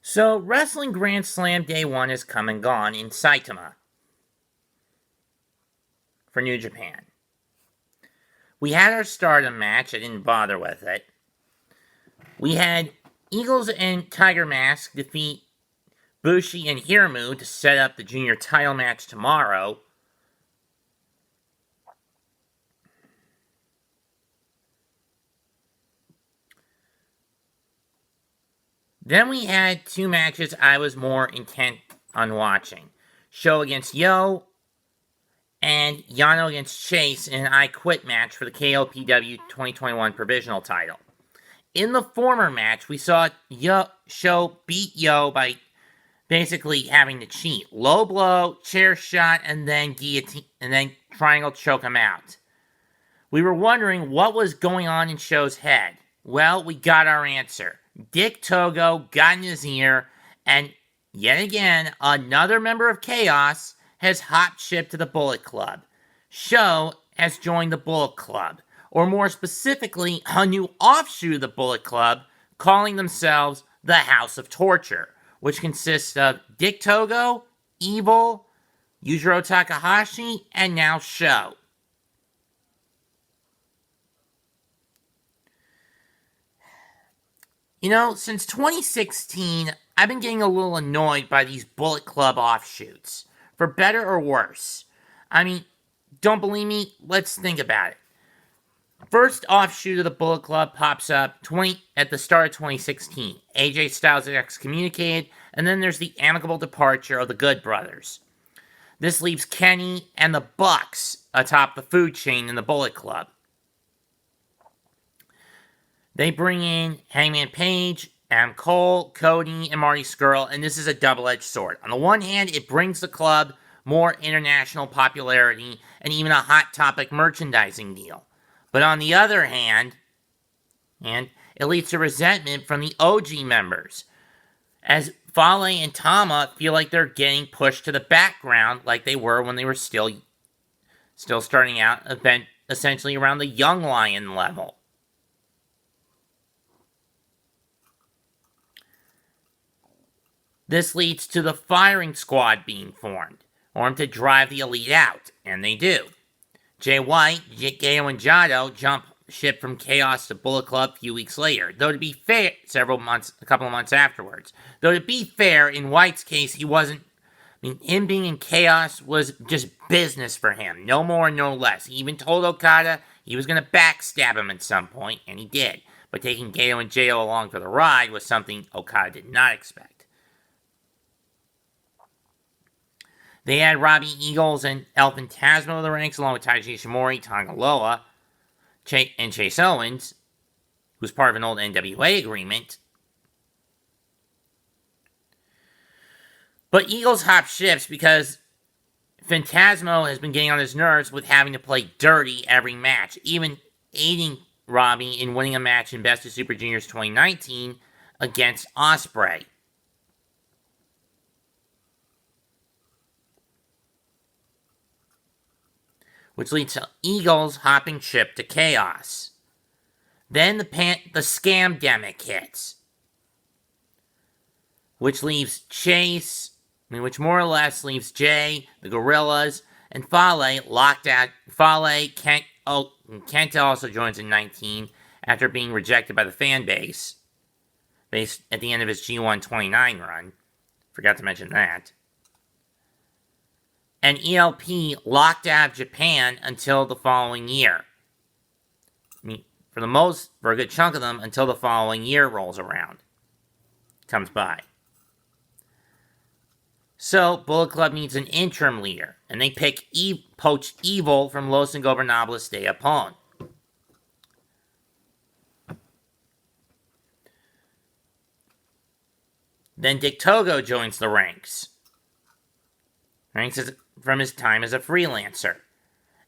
So, Wrestling Grand Slam Day 1 is come and gone in Saitama for New Japan. We had our Stardom match. I didn't bother with it. We had Eagles and Tiger Mask defeat Bushi and Hiramu to set up the junior title match tomorrow. Then we had two matches I was more intent on watching. Show against Yo and Yano against Chase in an I Quit match for the KOPW 2021 provisional title. In the former match, we saw Show beat Yo by basically having to cheat. Low blow, chair shot, and then guillotine, and then triangle choke him out. We were wondering what was going on in Show's head. Well, we got our answer. Dick Togo got in his ear, and yet again, another member of Chaos has hop shipped to the Bullet Club. Show has joined the Bullet Club, or more specifically, a new offshoot of the Bullet Club, calling themselves the House of Torture, which consists of Dick Togo, Evil, Yujiro Takahashi, and now Show. You know, since 2016, I've been getting a little annoyed by these Bullet Club offshoots, for better or worse. I mean, don't believe me? Let's think about it. First offshoot of the Bullet Club pops up at the start of 2016. AJ Styles is excommunicated, and then there's the amicable departure of the Good Brothers. This leaves Kenny and the Bucks atop the food chain in the Bullet Club. They bring in Hangman Page, Adam Cole, Cody, and Marty Scurll, and this is a double-edged sword. On the one hand, it brings the club more international popularity and even a hot topic merchandising deal. But on the other hand, it leads to resentment from the OG members, as Fale and Tama feel like they're getting pushed to the background like they were when they were still starting out, essentially around the Young Lion level. This leads to the firing squad being formed, or to drive the elite out, and they do. Jay White, Gaio, and Jado jump ship from Chaos to Bullet Club a few weeks later, though to be fair, a couple of months afterwards. Though to be fair, in White's case, him being in Chaos was just business for him, no more, no less. He even told Okada he was going to backstab him at some point, and he did. But taking Gaio and Jo along for the ride was something Okada did not expect. They had Robbie Eagles and El Phantasmo to the ranks, along with Taiji Ishimori, Tonga Loa, and Chase Owens, who's part of an old NWA agreement. But Eagles hop ships because Phantasmo has been getting on his nerves with having to play dirty every match, even aiding Robbie in winning a match in Best of Super Juniors 2019 against Ospreay. Which leads to Eagles hopping ship to Chaos. Then the scamdemic hits, which leaves which more or less leaves Jay, the Gorillas, and Fale locked out. Kenta also joins in 19 after being rejected by the fan base at the end of his G1 29 run. Forgot to mention that. And ELP locked out of Japan until the following year. For a good chunk of them, until the following year rolls around. Comes by. So, Bullet Club needs an interim leader, and they poach Evil from Los Ingobernables de Japón. Then Dick Togo joins the ranks. From his time as a freelancer,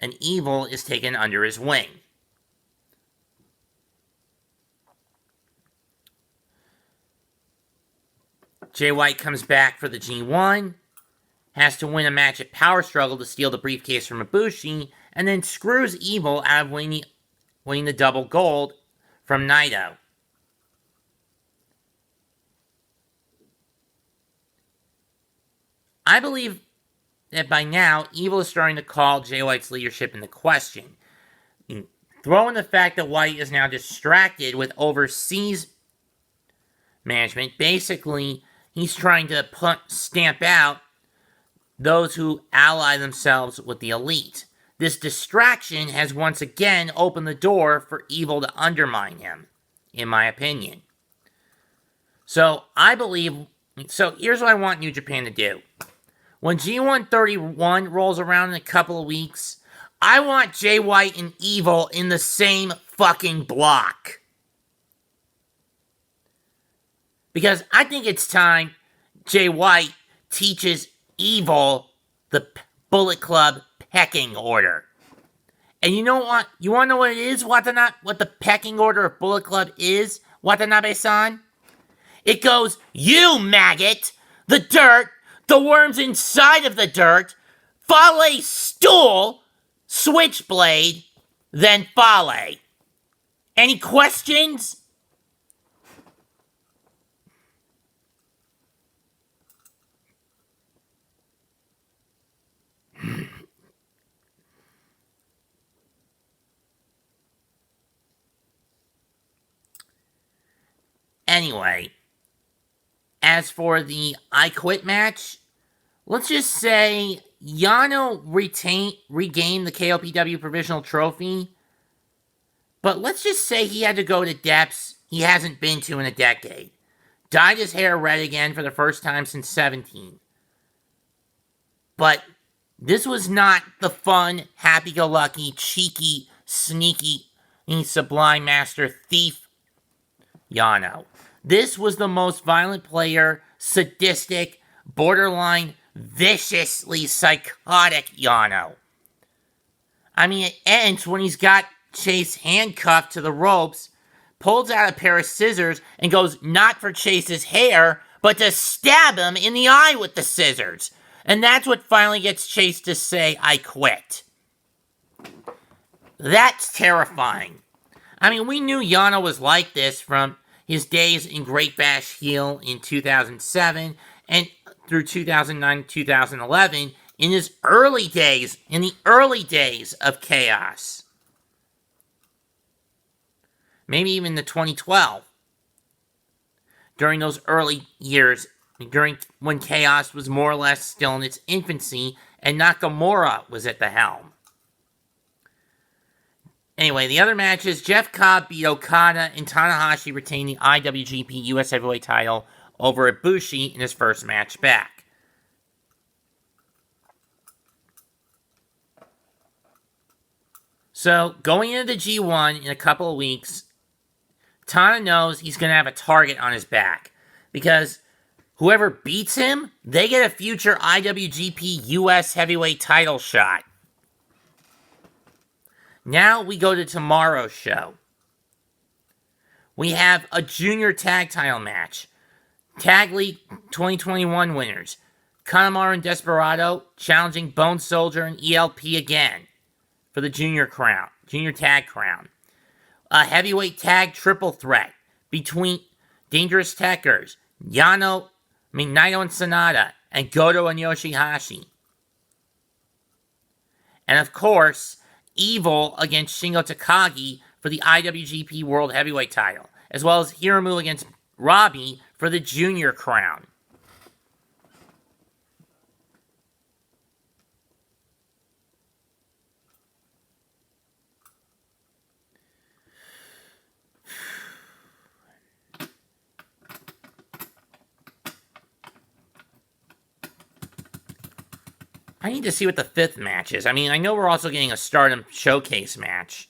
and Evil is taken under his wing. Jay White comes back for the G1, has to win a match at Power Struggle to steal the briefcase from Ibushi, and then screws Evil out of winning the double gold from Naito. I believe that by now, Evil is starting to call Jay White's leadership into question. Throw in the fact that White is now distracted with overseas management. Basically, he's trying to stamp out those who ally themselves with the elite. This distraction has once again opened the door for Evil to undermine him, in my opinion. So here's what I want New Japan to do. When G131 rolls around in a couple of weeks, I want Jay White and Evil in the same fucking block. Because I think it's time Jay White teaches Evil the Bullet Club pecking order. And you know what? You want to know what it is, Watanabe? What the pecking order of Bullet Club is, Watanabe-san? It goes, you maggot, the dirt, the worms inside of the dirt, Fale stool, switchblade, then Fale. Any questions? Anyway, as for the I Quit match, let's just say Yano regained the KOPW Provisional Trophy, but let's just say he had to go to depths he hasn't been to in a decade. Dyed his hair red again for the first time since 17. But this was not the fun, happy-go-lucky, cheeky, sneaky, sublime master thief Yano. This was the most violent player, sadistic, borderline, viciously psychotic Yano. I mean, it ends when he's got Chase handcuffed to the ropes, pulls out a pair of scissors, and goes not for Chase's hair, but to stab him in the eye with the scissors. And that's what finally gets Chase to say, I quit. That's terrifying. I mean, we knew Yano was like this from his days in Great Bash Heel in 2007 and through 2009, 2011, in the early days of Chaos. Maybe even the 2012. During those early years, during when Chaos was more or less still in its infancy and Nakamura was at the helm. Anyway, the other matches, Jeff Cobb beat Okada and Tanahashi retained the IWGP US Heavyweight title over Ibushi in his first match back. So, going into the G1 in a couple of weeks, Tana knows he's going to have a target on his back. Because whoever beats him, they get a future IWGP US Heavyweight title shot. Now we go to tomorrow's show. We have a junior tag title match. Tag League 2021 winners. Kanemaru and Desperado challenging Bone Soldier and ELP again for the junior tag crown. A heavyweight tag triple threat between Dangerous Tekkers, Naito and Sanada, and Goto and Yoshihashi. And of course, Evil against Shingo Takagi for the IWGP World Heavyweight title, as well as Hiromu against Robbie for the junior crown. I need to see what the fifth match is. I mean, I know we're also getting a Stardom Showcase match.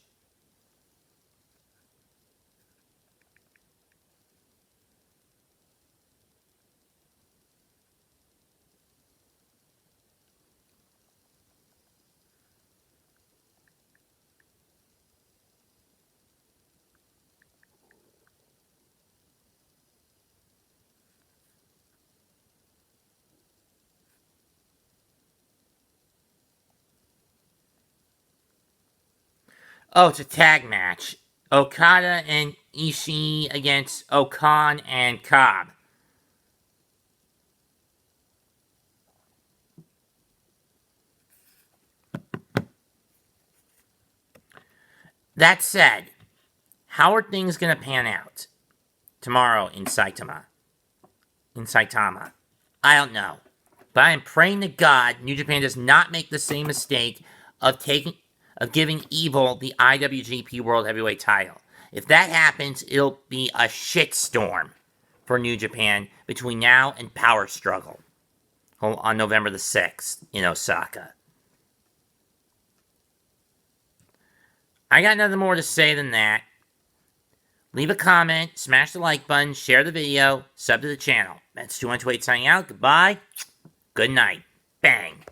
Oh, it's a tag match. Okada and Ishii against Okan and Cobb. That said, how are things going to pan out tomorrow in Saitama? I don't know. But I am praying to God New Japan does not make the same mistake of giving Evil the IWGP World Heavyweight title. If that happens, it'll be a shitstorm for New Japan between now and Power Struggle on November the 6th in Osaka. I got nothing more to say than that. Leave a comment, smash the like button, share the video, sub to the channel. That's 2128 signing out. Goodbye. Good night. Bang.